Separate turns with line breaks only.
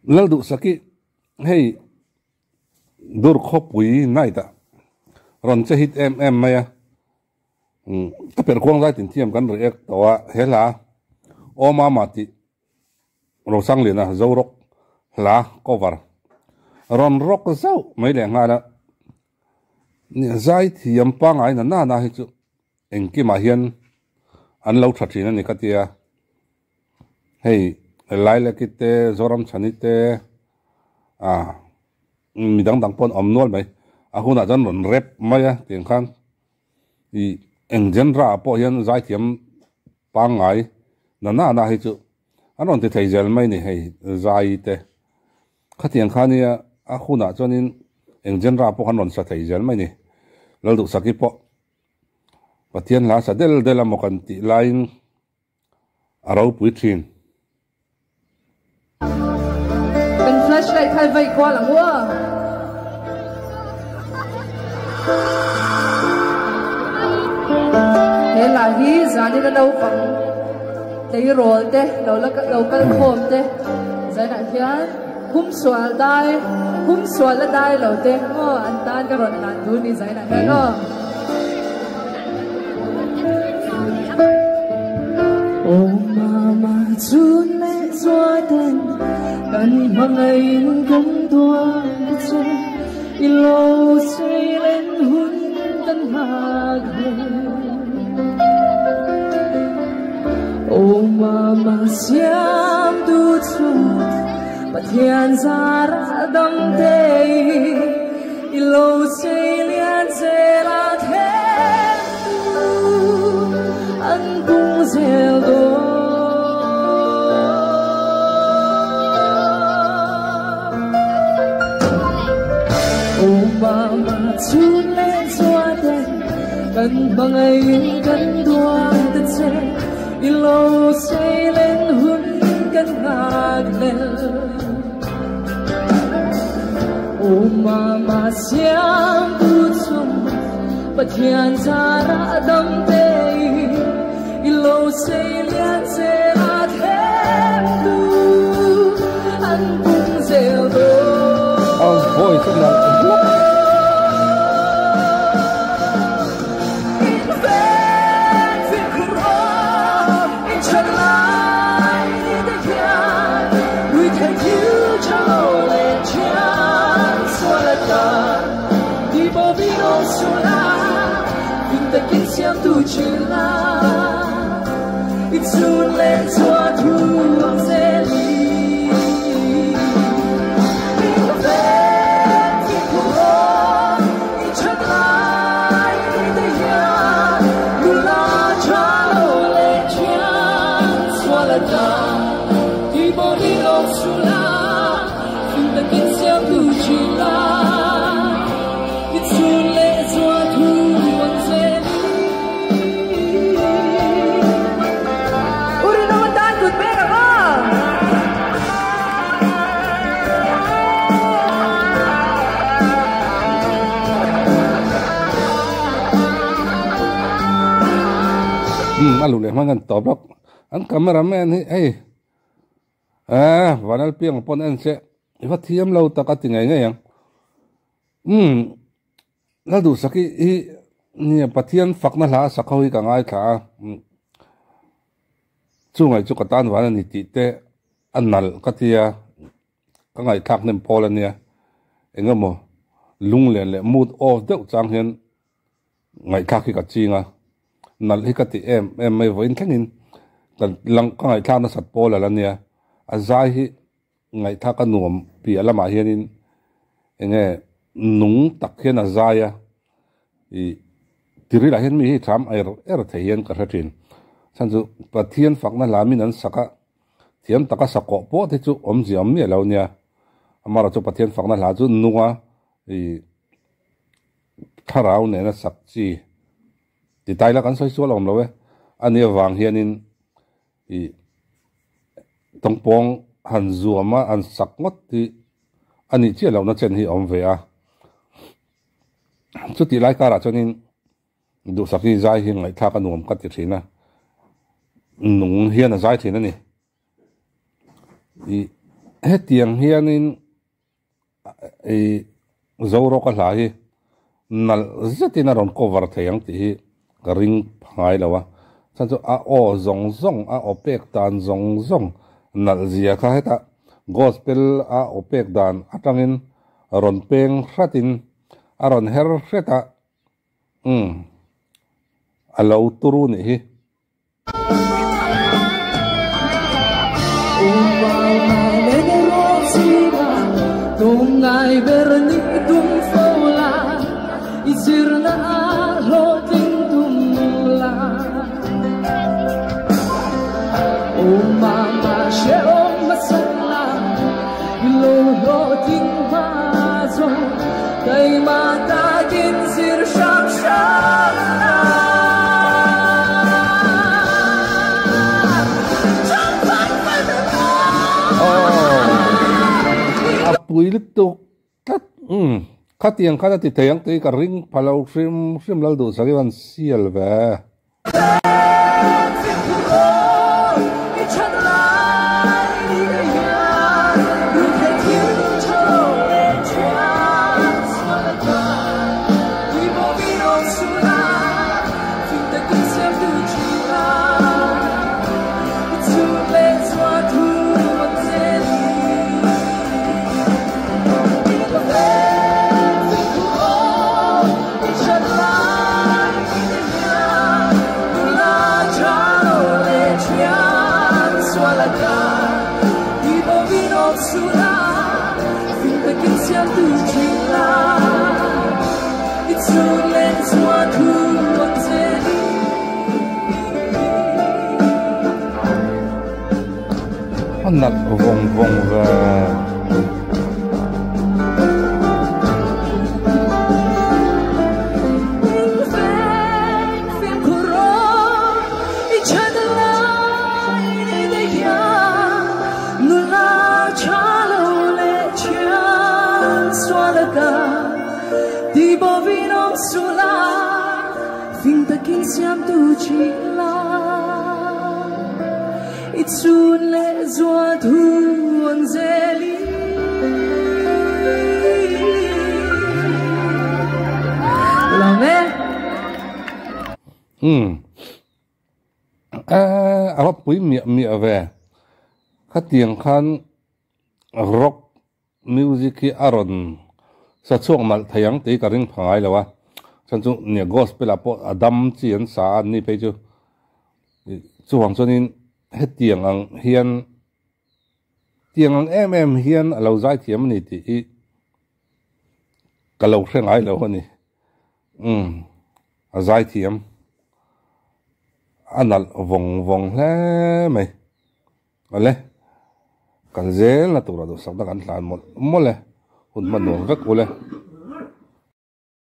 lal du saki hey dur khopui naita ron che hit em maya ta per kwang lai tin thiam kan react tawa hela oma mati ro sang le na zorok la cover ron rock zau mai le ngala ni zai thiam pang ai na na hi chu engki ma hian an lo thatina ni katia hey lai le kite zoram chanite midang dang pon omnol mai ahuna jan ron rep maya tiang khan I engine ra po hian zai thiam pangai na hi chu anon te theizel mai ni hei zai te khatiang khania ahuna chonin engine ra po han ron sa theizel mai ni laldu saki po pathian la sa del amokan ti line arau pui thin
เป็นflashlight 开ไว้过了我เฮลาฮีซานี่เราฟังแต่ยโรลเต้เราก็โคมเต้ใจหนักเพี้ยนคุ้มสวลได้คุ้มสวลและได้เราเต้ก็อันตานก็รอนนานดูนี่ใจหนักแค่ก็โอ้มามาจูนเล่จัวเต้นกันบางไอ้กันตัวเจ้าอีโลเซเลนหุ่นกันหากโอ้มามาเสียมดูชูปะเทียนซาระดำเตยอีโลเซเลียนเซลาเทอันกุงเซลโดโอ้มามาชูเล่นจัวเด่นกันบางไอ้กันตัวแต่เจ้อีโลเซเลนหุ่นกันหากเลโอ้มาเสียงดูชมปะเทียนซาระดำเตยอีโลเซเลียนเซลาเทมดูอันกุงเซลโด
โอ้ยสำนัก
tu chỉ là ít chút lên cho thu bằng dễ ly ít về thì cô ít chất lại để nhà lu la cho lâu lên chán xóa là ta đi bỏ đi đâu xóa la nhưng ta kinh xem tu chỉ là ít chút lên cho thu bằng dễ
anh lục lệ mang anh tóm lắm anh cameraman ấy và nó piang pon anh sẽ phát thiêm lâu ta cắt ngày ngay nó đủ sắc cái nè phát thiêm phật nó là sắc hơi cả ngay cả chú ngày chú cái tan và nó nít tê anh nal cắt tia cái ngày thác nem pol anh nè anh em mo lung lên lệ mood off đeo trang hiền ngày thác cái chi nga nal hi kati em mai voin thangin kan lang ka ngai thang na sat pol ala nia azai hi ngai tha ka nuam pi ala ma hianin enge nung tak hian azaya I tiri la hian mi hi tham er theian ka hratin sanju pathian fakna lamin an saka thiam taka sako po te chu om jiam mi lo nia amara chu pathian fakna la chu nuwa I tharau ne na sak chi ti tai la kan soi sual om lo we ani wang hianin I tongpong han zuama an sak ngot ti ani chi lo na chen hi om ve a chu ti lai kara chonin du saki zai hi ngai tha ka nuam ka ti thina nung hian a zai thina ni I hết tiếng hiền in dấu rô cả lại nal rất tin là cover theyang thì cái ring phai là wa sancho o zong zong opek tan zong zong nal zia kha heta gospel opek dan atangin ron peng khatin aron her kheta alo turu ni hi
tung ai berni tung fola isirna lo ting tung la mama she masala lo lo ting ma zo kai mata kin sir sham sham
apui lituk kat khatiang khata ti theyang te ka ring phalau shrim lal du sagiwan sial ve nat vong ve
Siam tu chi la it soon le zua thu on zeli la me
ava pui mi ve khatiang khan rock music ki aron sa chuang mal thayang te ka ring phangai lawa sanchu ne gospel apo adam chian sa ni pe chu wang chonin he tiang ang hian hian alo zai thiam ni ti kalau hreng ai lo ni a zai thiam anal vong hle mai ale kan zel na tura do sak da kan hlan mol le hun man no vek ule